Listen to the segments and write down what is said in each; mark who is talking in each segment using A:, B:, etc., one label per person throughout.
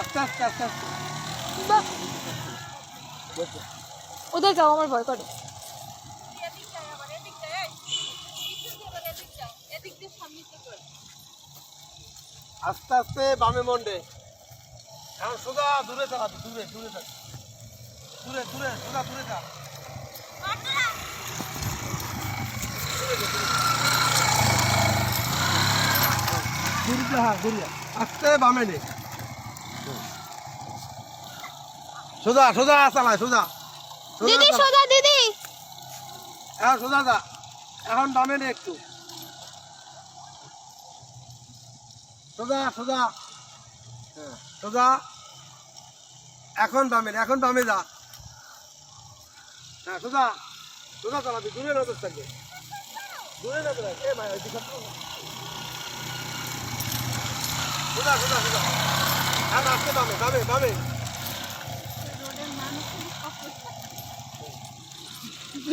A: আস্তে আস্তে আস্তে আস্তে।
B: বাহ, ওদের যাও, আমার ভয় করে।
A: আস্তে আস্তে বামে মন্ডে। এখন সোজা দূরে চালাবি, দূরে দূরে থাক, দূরে দূরে সোজা দূরে যা। আস্তে বামে নে, সোজা সোজা চালায়, সোজা
B: দিদি সোজা, দিদি
A: এখন সোজা যা। এখন বামে নে একটু, সোজা সোজা, হ্যাঁ সোজা। এখন বামে নে, এখন বামে যা। হ্যাঁ সোজা সোজা চালাবি, দূরে নজর থাকবে, দূরে নজর রাখ। এ ভাই ওইদিকে সোজা সোজা সোজা। এখন আসতে বামে বামে বামে।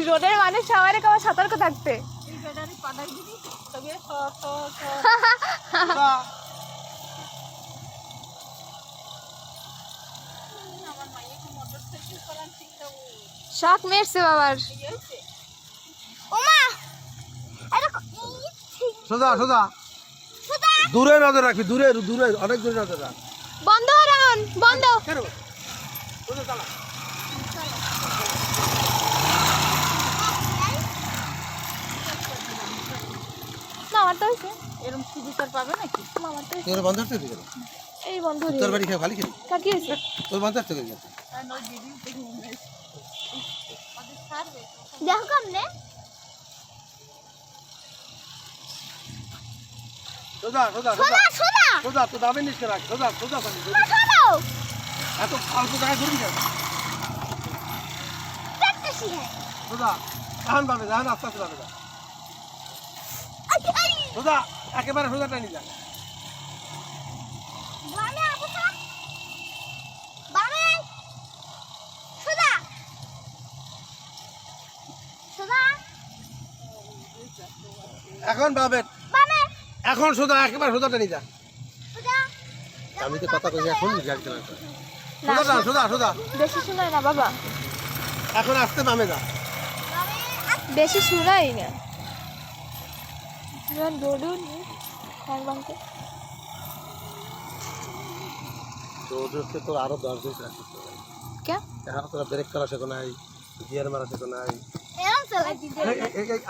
B: রোডের মানুষ সবাই কেমন সতর্ক থাকতে।
A: সোজা।
B: শখ মেরছে বাবার।
A: সোজা সোজা, দূরে নজর রাখবি, দূরে দূরে, অনেক দূরে নজর রাখ।
B: বন্ধ রাখুন, বন্ধ।
A: কেন সোজা চালা।
B: না আমার তো হয়েছে,
C: এরকম সুযোগ আর পাবে নাকি?
B: আমার তো
A: তোর বন্ধ করতে দিল,
B: এই বন্ধ
A: তোর বাড়ি খেয়ে খালি খেলি,
B: কাকি হয়েছে।
A: তোর বন্ধ করতে গেছে।
B: দেখো কেমনে
A: সোজা সোজা সোজা সোজা, তো দাবি নিচে রাখ, সোজা সোজা চালি। এত ফালতু জায়গায় ঘুরবি কেন? সোজা, এখন পাবে যা, আস্তে আস্তে পাবে যা, সোজা একেবারে সোজা টানি যা। এখন পাবে, এখন সোজা একেবারে সোজা টানি যা। আমি তো কথা কই, এখন গাড়ি চালাতে সোজা সোজা সোজা।
B: বেশি শোনায় না বাবা,
A: এখন আসতে বামে যা।
B: বেশি শোনাই না। দৌড়ুন বাংকে
A: তোর তোর আরো 10 দিন রাখতে হবে।
B: কে
A: এখন তোরা ব্রেক করা শেখো নাই, গিয়ার মারা শেখো নাই।